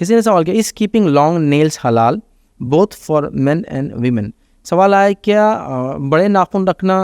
किसी ने सवाल किया, इज कीपिंग लॉन्ग नेल्स हलाल both for main and women. सवाल आया क्या बड़े नाखून रखना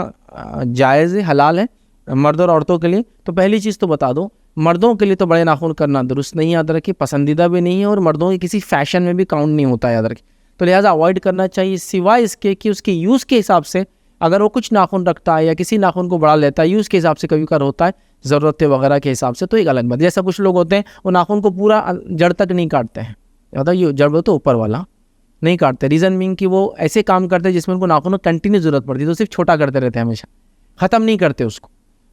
जायज़ है, हलाल है मर्द और औरतों के लिए। तो पहली चीज़ तो बता दो, मर्दों के लिए तो बड़े नाखून करना दुरुस्त नहीं, याद रखिए, पसंदीदा भी नहीं है, और मर्दों के किसी फैशन में भी काउंट नहीं होता, याद रखिए। तो लिहाजा अवॉइड करना चाहिए, सिवाय इसके कि उसके यूज़ के हिसाब से अगर वो कुछ नाखून रखता है या किसी नाखून को बढ़ा लेता है, यूज़ के हिसाब से कभी कर होता है, ज़रूरत वगैरह के हिसाब से, तो एक अलग बात। जैसा कुछ लोग होते हैं वो नाखून को पूरा जड़ तक नहीं काटते हैं, याद ये जड़ तो ऊपर वाला नहीं काटते, रीज़न मीन कि वो ऐसे काम करते हैं जिसमें उनको नाखून कंटिन्यू ज़रूरत पड़ती है, तो सिर्फ छोटा करते रहते हैं, हमेशा ख़त्म नहीं करते उसको।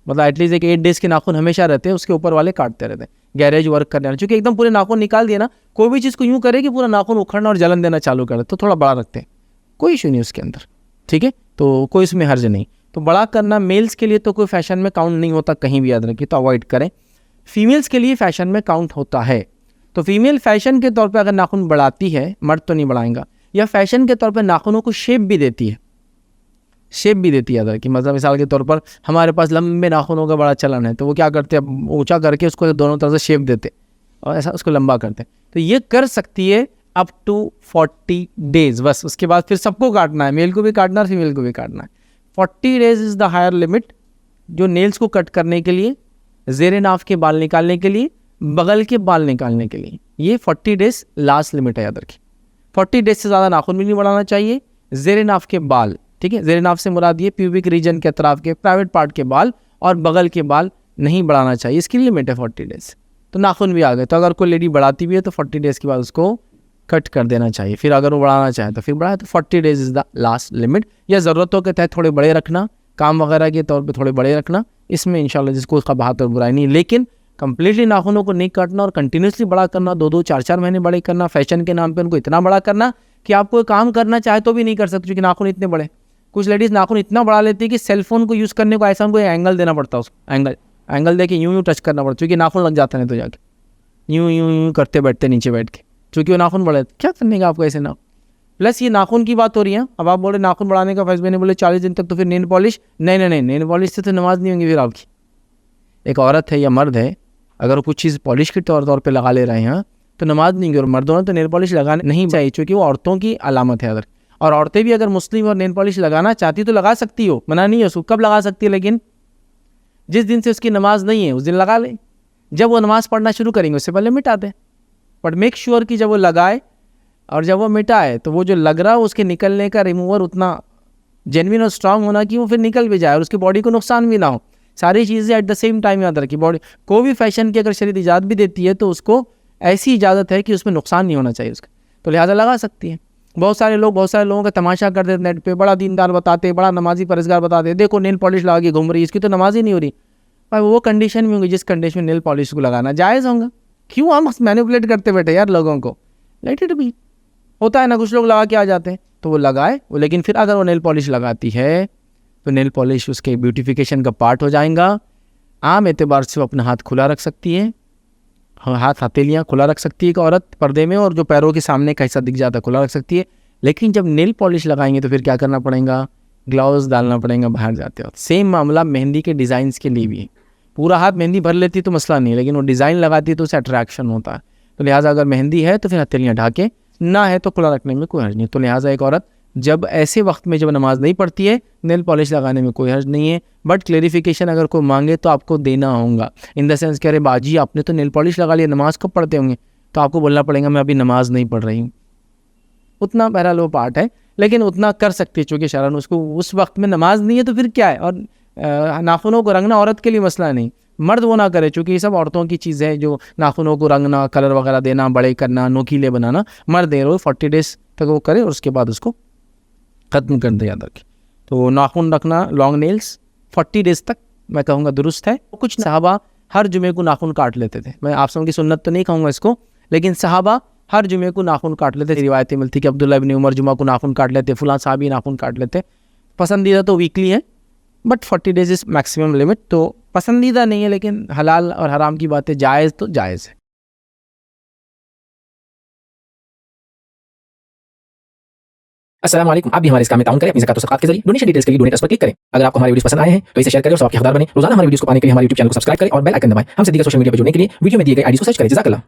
मतलब एटलीस्ट एक 8 डेज़ के नाखून हमेशा रहते हैं, उसके ऊपर वाले काटते रहते हैं, गैरेज वर्क करने वाले। चूँकि एकदम पूरे नाखून निकाल दिए ना, कोई भी चीज़ को यूँ करे कि पूरा नाखून उखड़ना और जलन देना चालू करे, तो थोड़ा बड़ा रखते हैं, कोई इशू नहीं उसके अंदर, ठीक है, तो कोई इसमें हर्ज नहीं। तो बड़ा करना मेल्स के लिए तो कोई फैशन में काउंट नहीं होता कहीं भी, याद रखिए, तो अवॉइड करें। फीमेल्स के लिए फैशन में काउंट होता है। तो फीमेल फैशन के तौर पे अगर नाखून बढ़ाती है, मर्द तो नहीं बढ़ाएगा, या फैशन के तौर पे नाखूनों को शेप भी देती है, शेप भी देती है, याद रखिए। मतलब मिसाल के तौर पर हमारे पास लंबे नाखूनों का बड़ा चलन है, तो वो क्या करते हैं, ऊंचा करके उसको दोनों तरफ से शेप देते और ऐसा उसको लंबा करते हैं। तो ये कर सकती है अप टू 40 डेज़, बस उसके बाद फिर सबको काटना है, मेल को भी काटना है, फीमेल को भी काटना है। 40 days is the higher limit जो नेल्स को कट करने के लिए, ज़ेरे नाफ के बाल निकालने के लिए, बगल के बाल निकालने के लिए, ये 40 डेज़ लास्ट लिमिट है, याद रखिए। 40 डेज़ से ज़्यादा नाखून भी नहीं बढ़ाना चाहिए। ज़ेरे नाफ के बाल, ठीक है, ज़ेरे नाफ से मुराद ये प्यूबिक रीजन के अतराफ के प्राइवेट पार्ट के बाल और बगल के बाल नहीं बढ़ाना चाहिए, इसकी लिमिट है 40 डेज़। तो नाखून भी आ गए, तो अगर कोई लेडी बढ़ाती भी है तो 40 डेज़ के बाद उसको कट कर देना चाहिए। फिर अगर वो बढ़ाना चाहे तो फिर बढ़ाए, तो 40 days is the last limit. या ज़रूरतों के तहत थोड़े बड़े रखना, काम वगैरह के तौर पे थोड़े बड़े रखना, इसमें इंशाल्लाह जिसको उसका बात और बुराई नहीं। लेकिन कंप्लीटली नाखूनों को नहीं काटना और कंटिन्यूसली बड़ा करना, 2-2 4-4 महीने बड़े करना, फैशन के नाम पे उनको इतना बड़ा करना कि आप कोई काम करना चाहे तो भी नहीं कर सकते, क्योंकि नाखून इतने बड़े। कुछ लेडीज़ नाखून इतना बढ़ा लेती है कि सेलफोन को यूज़ करने को ऐसा उनको एंगल देना पड़ता है, उसको एंगल दे के यूँ टच करना पड़ता है, क्योंकि नाखून लग जाता है, तो जाके यूँ करते बैठते नीचे बैठ के, क्योंकि वो नाखून बड़े, क्या करने का आपको ऐसे ना। प्लस ये नाखून की बात हो रही है, अब आप बोले नाखून बढ़ाने का फैसला, मैंने बोले 40 दिन तक, तो फिर नेल पॉलिश नहीं, नेल पॉलिश से तो नमाज नहीं होंगी फिर आपकी। एक औरत है या मर्द है, अगर वो कुछ चीज़ पॉलिश के तौर पे लगा ले रहे हैं तो नमाज नहीं होगी। और मर्दों ने तो नेल पॉलिश लगाने नहीं चाहिए, क्योंकि वो औरतों की अलामत है अगर। और औरतें भी अगर मुस्लिम और नेल पॉलिश लगाना चाहती तो लगा सकती हो, मना नहीं है उसको, कब लगा सकती है, लेकिन जिस दिन से उसकी नमाज नहीं है उस दिन लगा ले। जब वो नमाज़ पढ़ना शुरू करेंगे उससे पहले मिटा दें, बट मेक श्योर कि जब वो लगाए और जब वो मिटाए तो वो जो लग रहा है उसके निकलने का रिमूवर उतना जेन्युइन और स्ट्रांग होना कि वो फिर निकल भी जाए और उसकी बॉडी को नुकसान भी ना हो। सारी चीज़ें एट द सेम टाइम याद रखी। बॉडी कोई भी फैशन की अगर शरीयत इजाज़त भी देती है तो उसको ऐसी इजाज़त है कि उसमें नुकसान नहीं होना चाहिए उसका, तो लिहाजा लगा सकती है। बहुत सारे लोगों का तमाशा करते हैं नेट पे, बड़ा दीनदार बताते, बड़ा नमाजी परहेज़गार बताते, देखो नेल पॉलिश लगा के घूम रही है, इसकी तो नमाज ही नहीं हो रही। भाई वो कंडीशन में होंगी जिस कंडीशन में नेल पॉलिश को लगाना जायज़ होगा। क्यों हम मैनिपुलेट करते बैठे यार लोगों को, लेट इट बी। होता है ना, कुछ लोग लगा के आ जाते हैं तो वो लगाए वो, लेकिन फिर अगर वो नेल पॉलिश लगाती है तो नेल पॉलिश उसके ब्यूटिफिकेशन का पार्ट हो जाएगा। आम एतबार से वो अपना हाथ खुला रख सकती है, हाथ हथेलियाँ खुला रख सकती है एक औरत पर्दे में, और जो पैरों के सामने का हिस्सा दिख जाता है खुला रख सकती है। लेकिन जब नेल पॉलिश लगाएंगे तो फिर क्या करना पड़ेगा, ग्लव्स डालना पड़ेगा बाहर जाते वक्त। सेम मामला मेहंदी के डिज़ाइंस के लिए भी है। पूरा हाथ मेहंदी भर लेती तो मसला नहीं है, लेकिन वो डिज़ाइन लगाती है तो उससे अट्रैक्शन होता है। तो लिहाजा अगर मेहंदी है तो फिर हथेलियाँ ढाके, ना है तो खुला रखने में कोई हर्ज नहीं। तो लिहाजा एक औरत जब ऐसे वक्त में जब नमाज नहीं पढ़ती है नेल पॉलिश लगाने में कोई हर्ज नहीं है। बट क्लेरिफिकेशन अगर कोई मांगे तो आपको देना होगा, इन द सेंस कह रहे बाजी आपने तो नेल पॉलिश लगा लिया, नमाज कब पढ़ते होंगे, तो आपको बोलना पड़ेगा मैं अभी नमाज नहीं पढ़ रही हूँ। उतना बहरहाल वो पार्ट है, लेकिन उतना कर सकती है, चूँकि शरन उसको उस वक्त में नमाज नहीं है तो फिर क्या है। और नाखूनों को रंगना औरत के लिए मसला नहीं, मर्द वो ना करे, चूँकि ये सब औरतों की चीज़ है, जो नाखूनों को रंगना, कलर वगैरह देना, बड़े करना, नोकीले बनाना, मर्द दे रहे 40 डेज़ तक वो करे और उसके बाद उसको ख़त्म कर दे, याद रखें। तो नाखून रखना लॉन्ग नेल्स 40 डेज़ तक मैं कहूँगा दुरुस्त है। कुछ सहाबा हर जुमे को नाखून काट लेते थे, मैं आप सबकी सुन्नत तो नहीं कहूँगा इसको, लेकिन सहाबा हर जुमे को नाखून काट लेते। रिवायतें मिलती कि अब्दुल्लाह इब्न उमर जुमा को नाखून काट लेते, फलां साहबी नाखून काट लेते। पसंदीदा तो वीकली है, but 40 days is maximum limit. तो पसंदीदा नहीं है, लेकिन हलाल और हराम की बातें जायज़ तो जायज़ है। अस्सलाम वालेकुम। आप भी हमारे इस काम में ताउन करें अपनी ज़कात और सदक़ात के जरिए। डोनेशन डिटेल्स के लिए डोनेट पर क्लिक करें। अगर आपको हमारे वीडियोस पसंद आए हैं तो इसे शेयर करें और सबके हकदार बने। रोजाना हमारे वीडियोस को पाने के लिए हमारे यूट्यूब चैनल को सब्सक्राइब करें और बेल आइकन दबाएं। हमसे दीगर सोशल मीडिया पर जुड़ने के लिए वीडियो में दिए गए आईडी को सर्च करें। जज़ाकल्लाह।